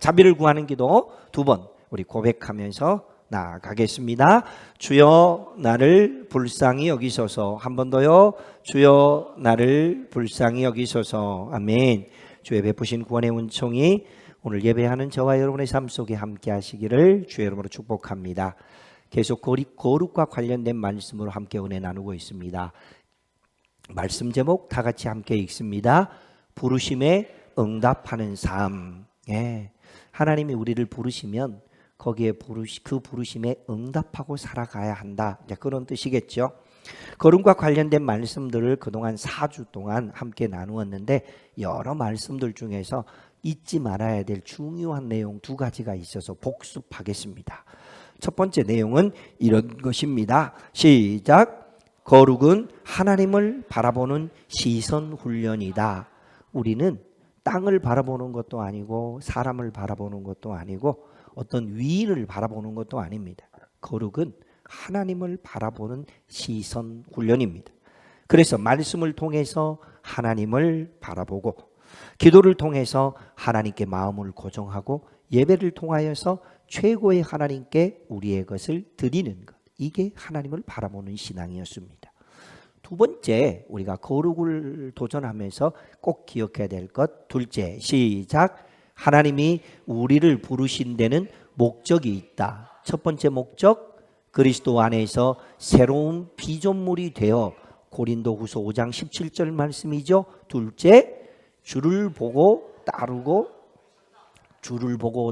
자비를 구하는 기도 두 번 우리 고백하면서 나아가겠습니다. 주여 나를 불쌍히 여기소서. 한 번 더요. 주여 나를 불쌍히 여기소서. 아멘. 주의 베푸신 구원의 은총이 오늘 예배하는 저와 여러분의 삶 속에 함께 하시기를 주의 이름으로 축복합니다. 계속 거룩과 관련된 말씀으로 함께 은혜 나누고 있습니다. 말씀 제목 다 같이 함께 읽습니다. 부르심에 응답하는 삶. 하나님이 우리를 부르시면 거기에 그 부르심에 응답하고 살아가야 한다. 그런 뜻이겠죠. 거룩과 관련된 말씀들을 그동안 4주 동안 함께 나누었는데 여러 말씀들 중에서 잊지 말아야 될 중요한 내용 두 가지가 있어서 복습하겠습니다. 첫 번째 내용은 이런 것입니다. 시작. 거룩은 하나님을 바라보는 시선 훈련이다. 우리는 땅을 바라보는 것도 아니고 사람을 바라보는 것도 아니고 어떤 위인을 바라보는 것도 아닙니다. 거룩은 하나님을 바라보는 시선 훈련입니다. 그래서 말씀을 통해서 하나님을 바라보고 기도를 통해서 하나님께 마음을 고정하고 예배를 통하여서 최고의 하나님께 우리의 것을 드리는 것. 이게 하나님을 바라보는 신앙이었습니다. 두 번째, 우리가 거룩을 도전하면서 꼭 기억해야 될 것. 둘째, 시작. 하나님이 우리를 부르신 데는 목적이 있다. 첫 번째 목적, 그리스도 안에서 새로운 피조물이 되어 고린도후서 5장 17절 말씀이죠. 둘째, 주를 보고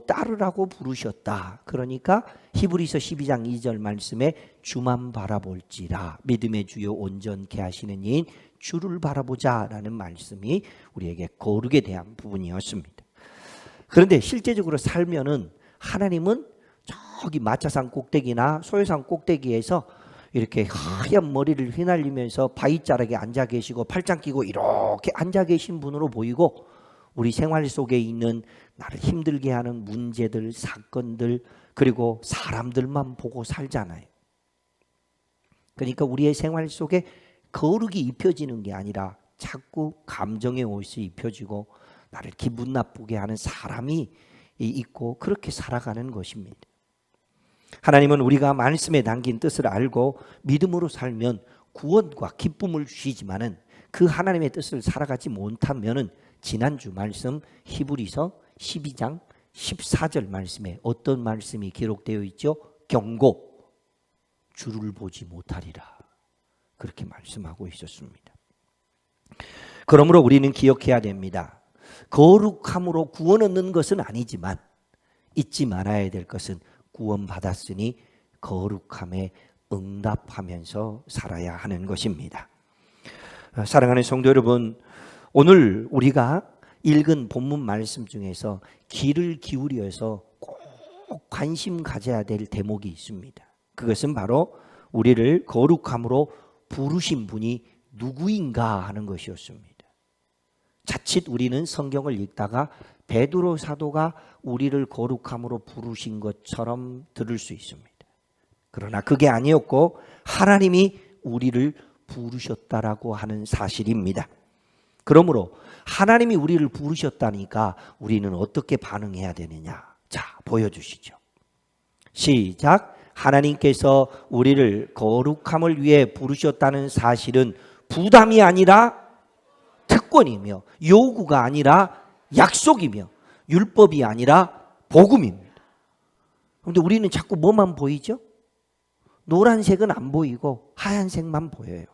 따르라고 부르셨다. 그러니까 히브리서 12장 2절 말씀에 주만 바라볼지라 믿음의 주요 온전케 하시는 이인 주를 바라보자라는 말씀이 우리에게 거룩에 대한 부분이었습니다. 그런데 실제적으로 살면은 하나님은 저기 마차산 꼭대기나 소요산 꼭대기에서 이렇게 하얀 머리를 휘날리면서 바위자락에 앉아 계시고 팔짱 끼고 이렇게 앉아 계신 분으로 보이고 우리 생활 속에 있는 나를 힘들게 하는 문제들, 사건들 그리고 사람들만 보고 살잖아요. 그러니까 우리의 생활 속에 거룩이 입혀지는 게 아니라 자꾸 감정의 옷이 입혀지고 나를 기분 나쁘게 하는 사람이 있고 그렇게 살아가는 것입니다. 하나님은 우리가 말씀에 담긴 뜻을 알고 믿음으로 살면 구원과 기쁨을 주시지만은 그 하나님의 뜻을 살아가지 못하면은 지난주 말씀 히브리서 12장 14절 말씀에 어떤 말씀이 기록되어 있죠? 경고, 주를 보지 못하리라. 그렇게 말씀하고 있었습니다. 그러므로 우리는 기억해야 됩니다. 거룩함으로 구원 얻는 것은 아니지만 잊지 말아야 될 것은 구원받았으니 거룩함에 응답하면서 살아야 하는 것입니다. 사랑하는 성도 여러분, 오늘 우리가 읽은 본문 말씀 중에서 귀를 기울여서 꼭 관심 가져야 될 대목이 있습니다. 그것은 바로 우리를 거룩함으로 부르신 분이 누구인가 하는 것이었습니다. 자칫 우리는 성경을 읽다가 베드로 사도가 우리를 거룩함으로 부르신 것처럼 들을 수 있습니다. 그러나 그게 아니었고 하나님이 우리를 부르셨다라고 하는 사실입니다. 그러므로 하나님이 우리를 부르셨다니까 우리는 어떻게 반응해야 되느냐? 자, 보여주시죠. 시작. 하나님께서 우리를 거룩함을 위해 부르셨다는 사실은 부담이 아니라 특권이며 요구가 아니라 약속이며 율법이 아니라 복음입니다. 그런데 우리는 자꾸 뭐만 보이죠? 노란색은 안 보이고 하얀색만 보여요.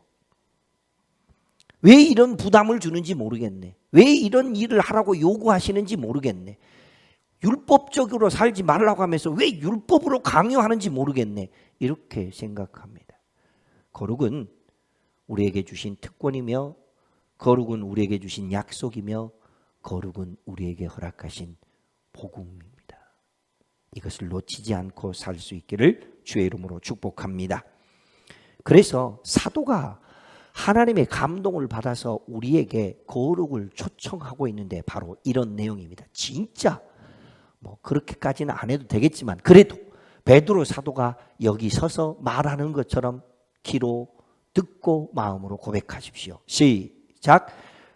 왜 이런 부담을 주는지 모르겠네. 왜 이런 일을 하라고 요구하시는지 모르겠네. 율법적으로 살지 말라고 하면서 왜 율법으로 강요하는지 모르겠네. 이렇게 생각합니다. 거룩은 우리에게 주신 특권이며 거룩은 우리에게 주신 약속이며 거룩은 우리에게 허락하신 복음입니다. 이것을 놓치지 않고 살 수 있기를 주의 이름으로 축복합니다. 그래서 사도가 하나님의 감동을 받아서 우리에게 거룩을 초청하고 있는데 바로 이런 내용입니다. 진짜 뭐 그렇게까지는 안 해도 되겠지만 그래도 베드로 사도가 여기 서서 말하는 것처럼 귀로 듣고 마음으로 고백하십시오. 시작.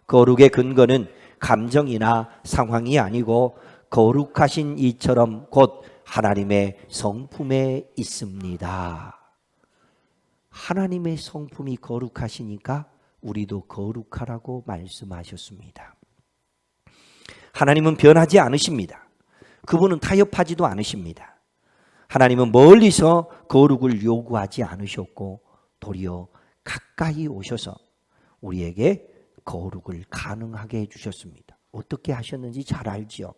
거룩의 근거는 감정이나 상황이 아니고 거룩하신 이처럼 곧 하나님의 성품에 있습니다. 하나님의 성품이 거룩하시니까 우리도 거룩하라고 말씀하셨습니다. 하나님은 변하지 않으십니다. 그분은 타협하지도 않으십니다. 하나님은 멀리서 거룩을 요구하지 않으셨고 도리어 가까이 오셔서 우리에게 거룩을 가능하게 해주셨습니다. 어떻게 하셨는지 잘 알지요.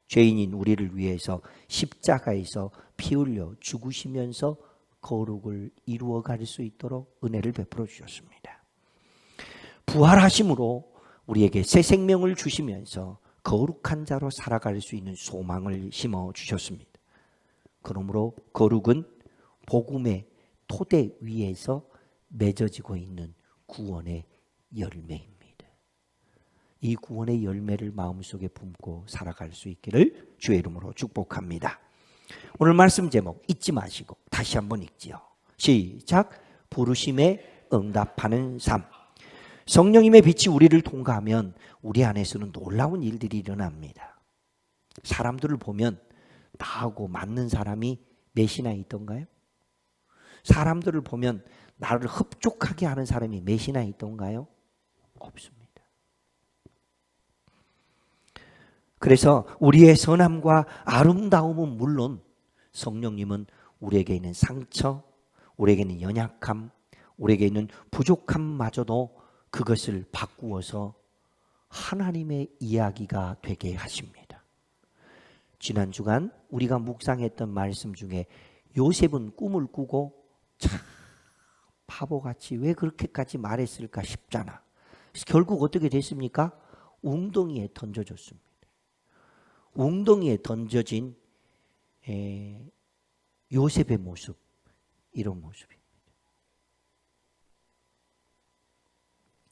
죄인인 우리를 위해서 십자가에서 피 흘려 죽으시면서 거룩을 이루어갈 수 있도록 은혜를 베풀어 주셨습니다. 부활하심으로 우리에게 새 생명을 주시면서 거룩한 자로 살아갈 수 있는 소망을 심어 주셨습니다. 그러므로 거룩은 복음의 토대 위에서 맺어지고 있는 구원의 열매입니다. 이 구원의 열매를 마음속에 품고 살아갈 수 있기를 주의 이름으로 축복합니다. 오늘 말씀 제목 잊지 마시고 다시 한번 읽지요. 시작. 부르심에 응답하는 삶. 성령님의 빛이 우리를 통과하면 우리 안에서는 놀라운 일들이 일어납니다. 사람들을 보면 나하고 맞는 사람이 몇이나 있던가요? 사람들을 보면 나를 흡족하게 하는 사람이 몇이나 있던가요? 없습니다. 그래서 우리의 선함과 아름다움은 물론 성령님은 우리에게 있는 상처, 우리에게 있는 연약함, 우리에게 있는 부족함마저도 그것을 바꾸어서 하나님의 이야기가 되게 하십니다. 지난 주간 우리가 묵상했던 말씀 중에 요셉은 꿈을 꾸고 참 바보같이 왜 그렇게까지 말했을까 싶잖아. 결국 어떻게 됐습니까? 웅덩이에 던져졌습니다. 웅덩이에 던져진 요셉의 모습, 이런 모습입니다.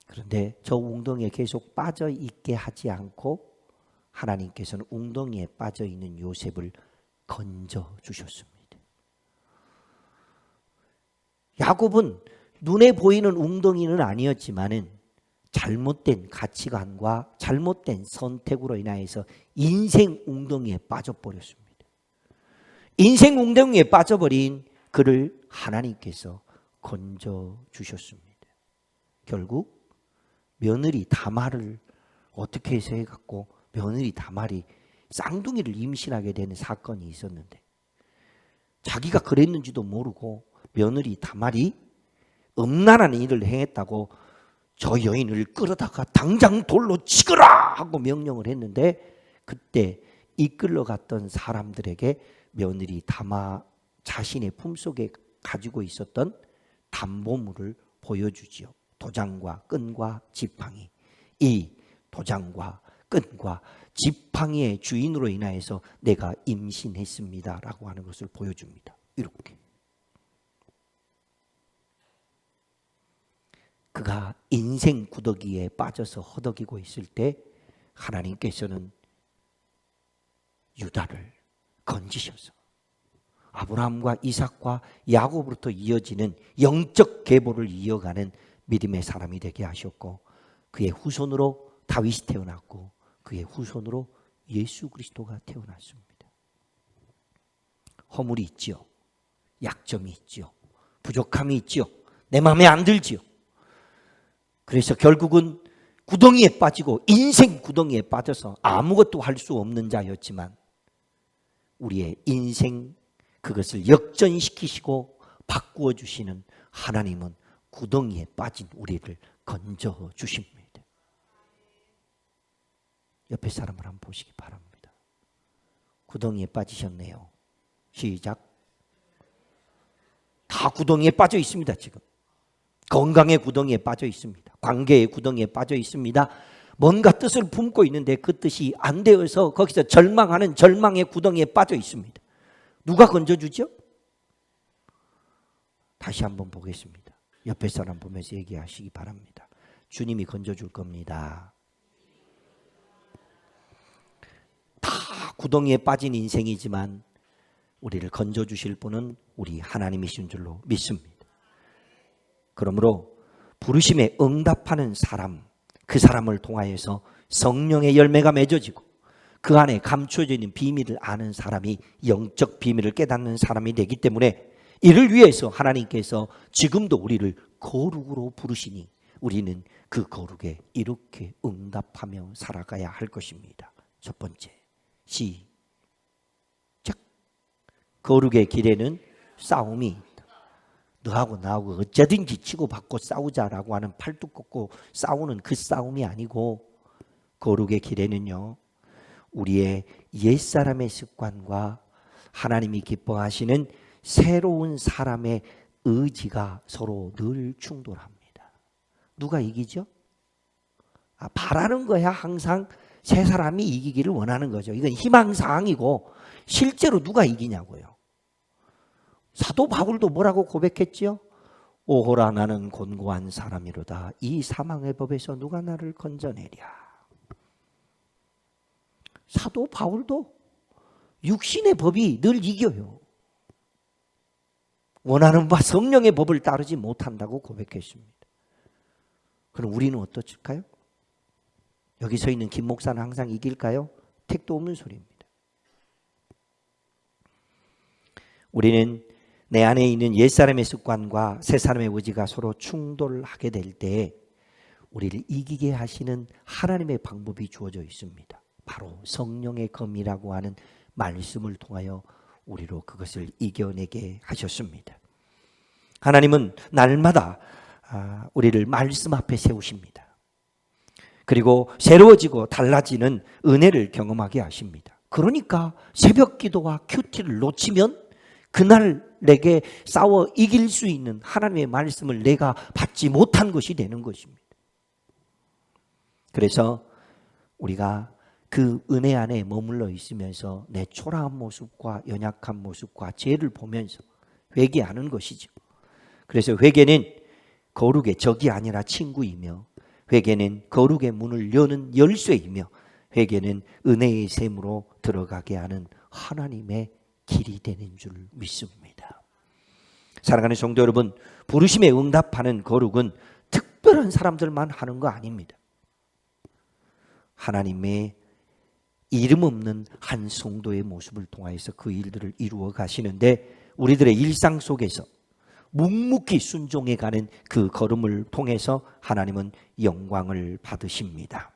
그런데 저 웅덩이에 계속 빠져 있게 하지 않고 하나님께서는 웅덩이에 빠져 있는 요셉을 건져 주셨습니다. 야곱은 눈에 보이는 웅덩이는 아니었지만은 잘못된 가치관과 잘못된 선택으로 인하여서 인생 웅덩이에 빠져버렸습니다. 인생 웅덩이에 빠져버린 그를 하나님께서 건져 주셨습니다. 결국 며느리 다말을 어떻게 해서 해갖고 며느리 다말이 쌍둥이를 임신하게 되는 사건이 있었는데 자기가 그랬는지도 모르고 며느리 다말이 음란한 일을 행했다고 저 여인을 끌어다가 당장 돌로 치거라 하고 명령을 했는데 그때 이끌러갔던 사람들에게 며느리 다마 자신의 품속에 가지고 있었던 담보물을 보여주지요. 도장과 끈과 지팡이. 이 도장과 끈과 지팡이의 주인으로 인하여서 내가 임신했습니다 라고 하는 것을 보여줍니다. 이렇게. 그가 인생 구더기에 빠져서 허덕이고 있을 때 하나님께서는 유다를 건지셔서 아브라함과 이삭과 야곱으로부터 이어지는 영적 계보를 이어가는 믿음의 사람이 되게 하셨고 그의 후손으로 다윗이 태어났고 그의 후손으로 예수 그리스도가 태어났습니다. 허물이 있지요. 약점이 있지요. 부족함이 있지요. 내 마음에 안 들지요. 그래서 결국은 구덩이에 빠지고 인생 구덩이에 빠져서 아무것도 할 수 없는 자였지만 우리의 인생 그것을 역전시키시고 바꾸어 주시는 하나님은 구덩이에 빠진 우리를 건져 주십니다. 옆에 사람을 한번 보시기 바랍니다. 구덩이에 빠지셨네요. 시작. 다 구덩이에 빠져 있습니다. 지금 건강의 구덩이에 빠져 있습니다. 관계의 구덩이에 빠져 있습니다. 뭔가 뜻을 품고 있는데 그 뜻이 안 되어서 거기서 절망하는 절망의 구덩이에 빠져 있습니다. 누가 건져주죠? 다시 한번 보겠습니다. 옆에 사람 보면서 얘기하시기 바랍니다. 주님이 건져줄 겁니다. 다 구덩이에 빠진 인생이지만 우리를 건져주실 분은 우리 하나님이신 줄로 믿습니다. 그러므로 부르심에 응답하는 사람, 그 사람을 통하여서 성령의 열매가 맺어지고 그 안에 감춰져 있는 비밀을 아는 사람이 영적 비밀을 깨닫는 사람이 되기 때문에 이를 위해서 하나님께서 지금도 우리를 거룩으로 부르시니 우리는 그 거룩에 이렇게 응답하며 살아가야 할 것입니다. 첫 번째, 시작. 거룩의 길에는 싸움이 있다. 너하고 나하고 어쩌든지 치고받고 싸우자라고 하는 팔뚝 꺾고 싸우는 그 싸움이 아니고, 거룩의 길에는요, 우리의 옛사람의 습관과 하나님이 기뻐하시는 새로운 사람의 의지가 서로 늘 충돌합니다. 누가 이기죠? 바라는 거야. 항상 새 사람이 이기기를 원하는 거죠. 이건 희망사항이고, 실제로 누가 이기냐고요. 사도 바울도 뭐라고 고백했지요? 오호라 나는 곤고한 사람이로다. 이 사망의 법에서 누가 나를 건져내랴. 사도 바울도 육신의 법이 늘 이겨요. 원하는 바 성령의 법을 따르지 못한다고 고백했습니다. 그럼 우리는 어떨까요? 여기 서 있는 김 목사는 항상 이길까요? 택도 없는 소리입니다. 우리는 내 안에 있는 옛사람의 습관과 새사람의 의지가 서로 충돌하게 될 때 우리를 이기게 하시는 하나님의 방법이 주어져 있습니다. 바로 성령의 검이라고 하는 말씀을 통하여 우리로 그것을 이겨내게 하셨습니다. 하나님은 날마다 우리를 말씀 앞에 세우십니다. 그리고 새로워지고 달라지는 은혜를 경험하게 하십니다. 그러니까 새벽 기도와 큐티를 놓치면 그날 내게 싸워 이길 수 있는 하나님의 말씀을 내가 받지 못한 것이 되는 것입니다. 그래서 우리가 그 은혜 안에 머물러 있으면서 내 초라한 모습과 연약한 모습과 죄를 보면서 회개하는 것이죠. 그래서 회개는 거룩의 적이 아니라 친구이며, 회개는 거룩의 문을 여는 열쇠이며, 회개는 은혜의 샘으로 들어가게 하는 하나님의 길이 되는 줄 믿습니다. 사랑하는 성도 여러분, 부르심에 응답하는 거룩은 특별한 사람들만 하는 거 아닙니다. 하나님의 이름 없는 한 성도의 모습을 통해서 그 일들을 이루어 가시는데, 우리들의 일상 속에서 묵묵히 순종해 가는 그 걸음을 통해서 하나님은 영광을 받으십니다.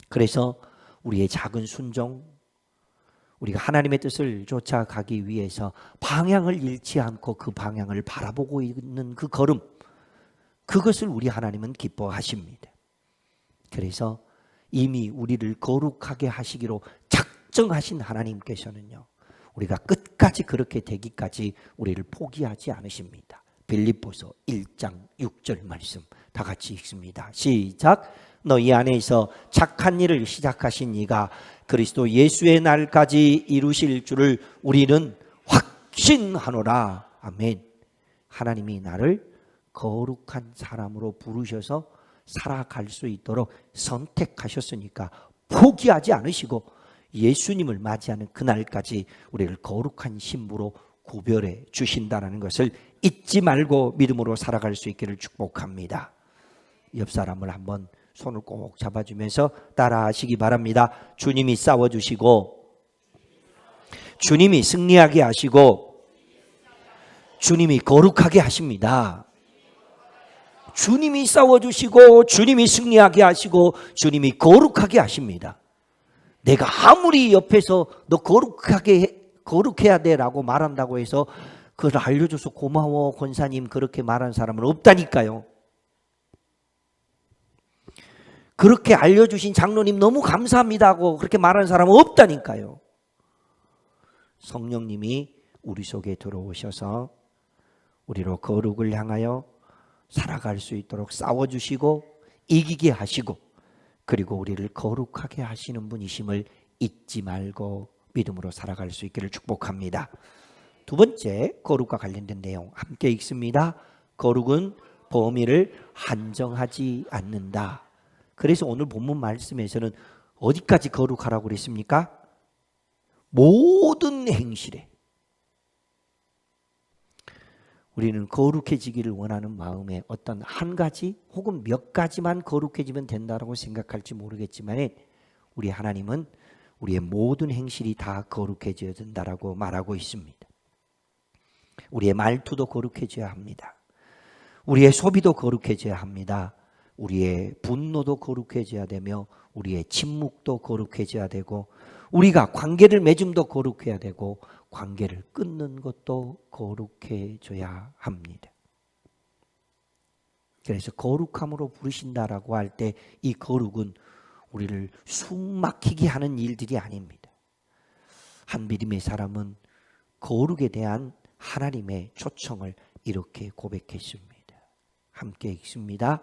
그래서 우리의 작은 순종, 우리가 하나님의 뜻을 쫓아가기 위해서 방향을 잃지 않고 그 방향을 바라보고 있는 그 걸음, 그것을 우리 하나님은 기뻐하십니다. 그래서 이미 우리를 거룩하게 하시기로 작정하신 하나님께서는요, 우리가 끝까지 그렇게 되기까지 우리를 포기하지 않으십니다. 빌립보서 1장 6절 말씀 다 같이 읽습니다. 시작. 너희 안에서 착한 일을 시작하신 이가 그리스도 예수의 날까지 이루실 줄을 우리는 확신하노라. 아멘. 하나님이 나를 거룩한 사람으로 부르셔서 살아갈 수 있도록 선택하셨으니까 포기하지 않으시고 예수님을 맞이하는 그날까지 우리를 거룩한 신부로 구별해 주신다는 것을 잊지 말고 믿음으로 살아갈 수 있기를 축복합니다. 옆 사람을 한번 손을 꼭 잡아주면서 따라하시기 바랍니다. 주님이 싸워주시고, 주님이 승리하게 하시고, 주님이 거룩하게 하십니다. 주님이 싸워주시고, 주님이 승리하게 하시고, 주님이 거룩하게 하십니다. 내가 아무리 옆에서 너 거룩해야 돼라고 말한다고 해서 그걸 알려줘서 고마워 권사님 그렇게 말한 사람은 없다니까요. 그렇게 알려주신 장로님 너무 감사합니다고 그렇게 말하는 사람은 없다니까요. 성령님이 우리 속에 들어오셔서 우리로 거룩을 향하여 살아갈 수 있도록 싸워주시고 이기게 하시고, 그리고 우리를 거룩하게 하시는 분이심을 잊지 말고 믿음으로 살아갈 수 있기를 축복합니다. 두 번째, 거룩과 관련된 내용 함께 읽습니다. 거룩은 범위를 한정하지 않는다. 그래서 오늘 본문 말씀에서는 어디까지 거룩하라고 그랬습니까? 모든 행실에. 우리는 거룩해지기를 원하는 마음에 어떤 한 가지 혹은 몇 가지만 거룩해지면 된다고 생각할지 모르겠지만, 우리 하나님은 우리의 모든 행실이 다 거룩해져야 된다라고 말하고 있습니다. 우리의 말투도 거룩해져야 합니다. 우리의 소비도 거룩해져야 합니다. 우리의 분노도 거룩해져야 되며 우리의 침묵도 거룩해져야 되고 우리가 관계를 맺음도 거룩해야 되고 관계를 끊는 것도 거룩해져야 합니다. 그래서 거룩함으로 부르신다라고 할 때 이 거룩은 우리를 숨막히게 하는 일들이 아닙니다. 한 믿음의 사람은 거룩에 대한 하나님의 초청을 이렇게 고백했습니다. 함께 읽습니다.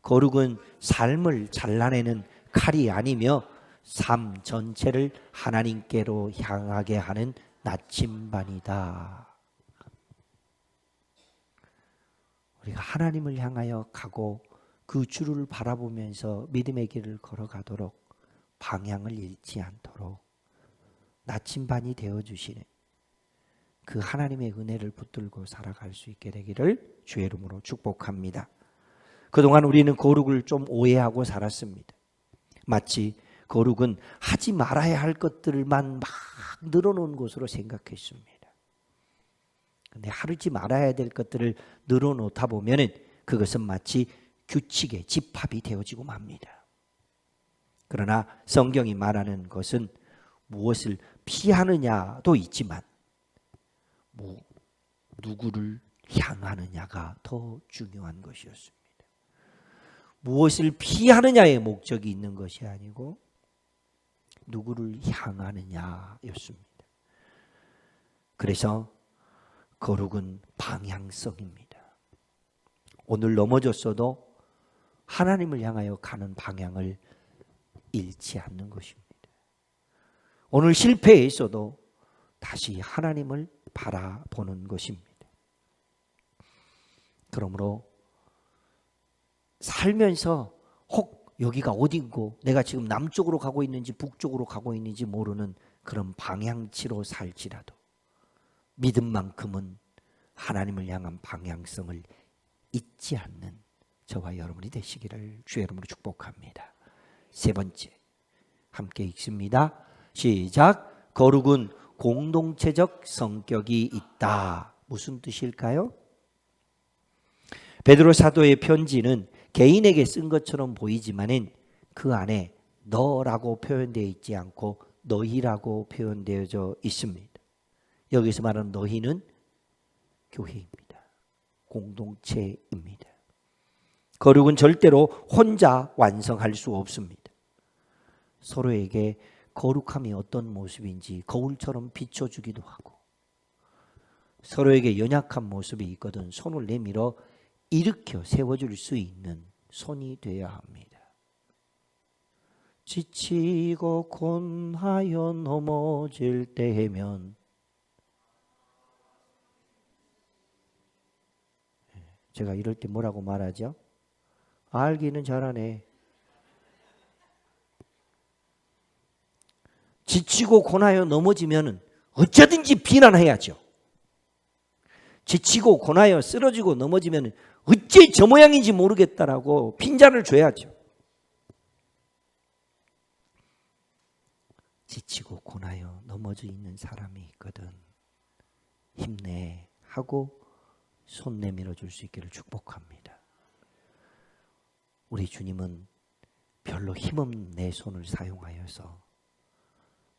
거룩은 삶을 잘라내는 칼이 아니며 삶 전체를 하나님께로 향하게 하는 나침반이다. 우리가 하나님을 향하여 가고 그 주를 바라보면서 믿음의 길을 걸어가도록 방향을 잃지 않도록 나침반이 되어주시는 그 하나님의 은혜를 붙들고 살아갈 수 있게 되기를 주의 이름으로 축복합니다. 그동안 우리는 거룩을 좀 오해하고 살았습니다. 마치 거룩은 하지 말아야 할 것들만 막 늘어놓은 것으로 생각했습니다. 그런데 하지 말아야 될 것들을 늘어놓다 보면 그것은 마치 규칙의 집합이 되어지고 맙니다. 그러나 성경이 말하는 것은 무엇을 피하느냐도 있지만 누구를 향하느냐가 더 중요한 것이었습니다. 무엇을 피하느냐의 목적이 있는 것이 아니고 누구를 향하느냐였습니다. 그래서 거룩은 방향성입니다. 오늘 넘어졌어도 하나님을 향하여 가는 방향을 잃지 않는 것입니다. 오늘 실패했어도 다시 하나님을 바라보는 것입니다. 그러므로 살면서 혹 여기가 어딘고 내가 지금 남쪽으로 가고 있는지 북쪽으로 가고 있는지 모르는 그런 방향치로 살지라도 믿음만큼은 하나님을 향한 방향성을 잊지 않는 저와 여러분이 되시기를 주의 이름으로 축복합니다. 세 번째, 함께 읽습니다. 시작. 거룩은 공동체적 성격이 있다. 무슨 뜻일까요? 베드로 사도의 편지는 개인에게 쓴 것처럼 보이지만은 그 안에 너라고 표현되어 있지 않고 너희라고 표현되어져 있습니다. 여기서 말하는 너희는 교회입니다. 공동체입니다. 거룩은 절대로 혼자 완성할 수 없습니다. 서로에게 거룩함이 어떤 모습인지 거울처럼 비춰주기도 하고 서로에게 연약한 모습이 있거든 손을 내밀어 일으켜 세워줄 수 있는 손이 되어야 합니다. 지치고 곤하여 넘어질 때면 제가 이럴 때 뭐라고 말하죠? 알기는 잘하네. 지치고 고나여 넘어지면 어쩌든지 비난해야죠. 지치고 고나여 쓰러지고 넘어지면 어째 저 모양인지 모르겠다라고 핀잔을 줘야죠. 지치고 고나여 넘어져 있는 사람이 있거든. 힘내 하고 손 내밀어 줄 수 있기를 축복합니다. 우리 주님은 별로 힘없는 내 손을 사용하여서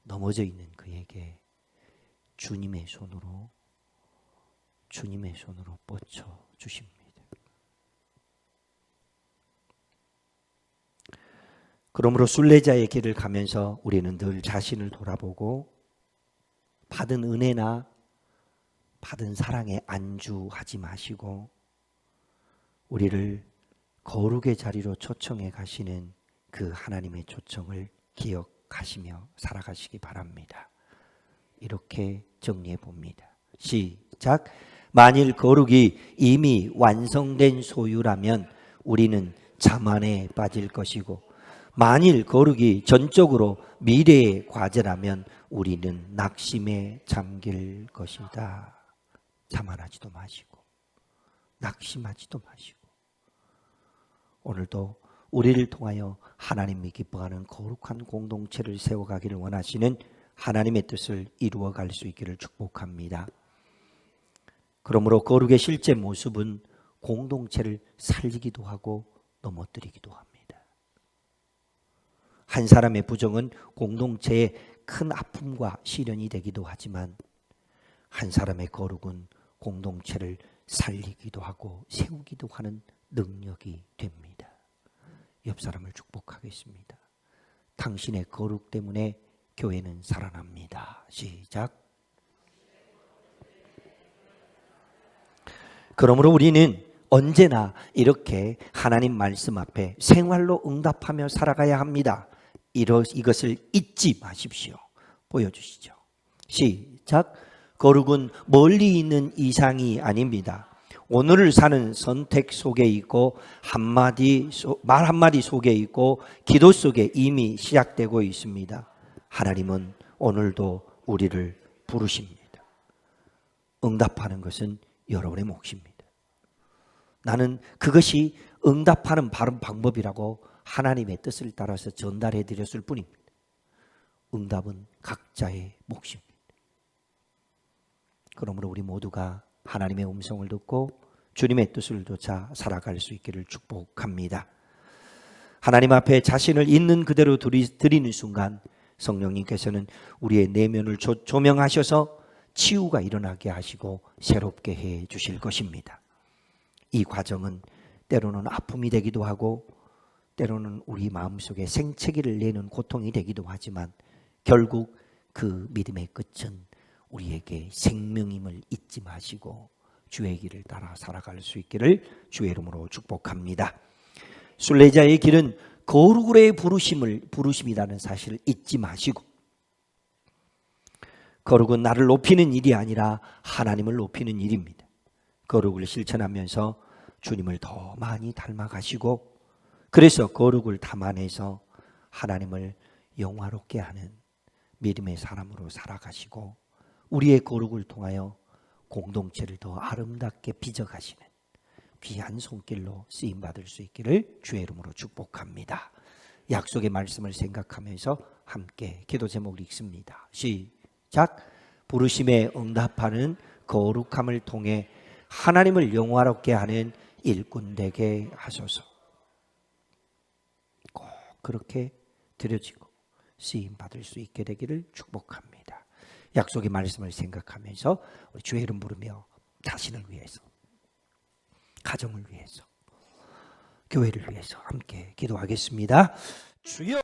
넘어져 있는 그에게 주님의 손으로 뻗쳐 주십니다. 그러므로 순례자의 길을 가면서 우리는 늘 자신을 돌아보고 받은 은혜나 받은 사랑에 안주하지 마시고 우리를 거룩의 자리로 초청해 가시는 그 하나님의 초청을 기억하시며 살아가시기 바랍니다. 이렇게 정리해 봅니다. 시작. 만일 거룩이 이미 완성된 소유라면 우리는 자만에 빠질 것이고 만일 거룩이 전적으로 미래의 과제라면 우리는 낙심에 잠길 것이다. 자만하지도 마시고 낙심하지도 마시고 오늘도 우리를 통하여 하나님이 기뻐하는 거룩한 공동체를 세워가기를 원하시는 하나님의 뜻을 이루어갈 수 있기를 축복합니다. 그러므로 거룩의 실제 모습은 공동체를 살리기도 하고 넘어뜨리기도 합니다. 한 사람의 부정은 공동체의 큰 아픔과 시련이 되기도 하지만 한 사람의 거룩은 공동체를 살리기도 하고 세우기도 하는 능력이 됩니다. 옆 사람을 축복하겠습니다. 당신의 거룩 때문에 교회는 살아납니다. 시작. 그러므로 우리는 언제나 이렇게 하나님 말씀 앞에 생활로 응답하며 살아가야 합니다. 이것을 잊지 마십시오. 보여주시죠. 시작. 거룩은 멀리 있는 이상이 아닙니다. 오늘을 사는 선택 속에 있고 말 한마디 속에 있고 기도 속에 이미 시작되고 있습니다. 하나님은 오늘도 우리를 부르십니다. 응답하는 것은 여러분의 몫입니다. 나는 그것이 응답하는 바른 방법이라고 하나님의 뜻을 따라서 전달해 드렸을 뿐입니다. 응답은 각자의 몫입니다. 그러므로 우리 모두가 하나님의 음성을 듣고 주님의 뜻을 쫓아 살아갈 수 있기를 축복합니다. 하나님 앞에 자신을 있는 그대로 드리는 순간 성령님께서는 우리의 내면을 조명하셔서 치유가 일어나게 하시고 새롭게 해 주실 것입니다. 이 과정은 때로는 아픔이 되기도 하고 때로는 우리 마음속에 생채기를 내는 고통이 되기도 하지만 결국 그 믿음의 끝은 우리에게 생명임을 잊지 마시고 주의 길을 따라 살아갈 수 있기를 주의 이름으로 축복합니다. 순례자의 길은 거룩으로의 부르심이라는 사실을 잊지 마시고 거룩은 나를 높이는 일이 아니라 하나님을 높이는 일입니다. 거룩을 실천하면서 주님을 더 많이 닮아가시고 그래서 거룩을 담아내서 하나님을 영화롭게 하는 믿음의 사람으로 살아가시고 우리의 거룩을 통하여 공동체를 더 아름답게 빚어가시는 귀한 손길로 쓰임받을 수 있기를 주의 이름으로 축복합니다. 약속의 말씀을 생각하면서 함께 기도 제목을 읽습니다. 시작. 부르심에 응답하는 거룩함을 통해 하나님을 영화롭게 하는 일꾼 되게 하소서. 꼭 그렇게 드려지고 쓰임받을 수 있게 되기를 축복합니다. 약속의 말씀을 생각하면서 우리 주의 이름 부르며 자신을 위해서, 가정을 위해서, 교회를 위해서 함께 기도하겠습니다. 주여.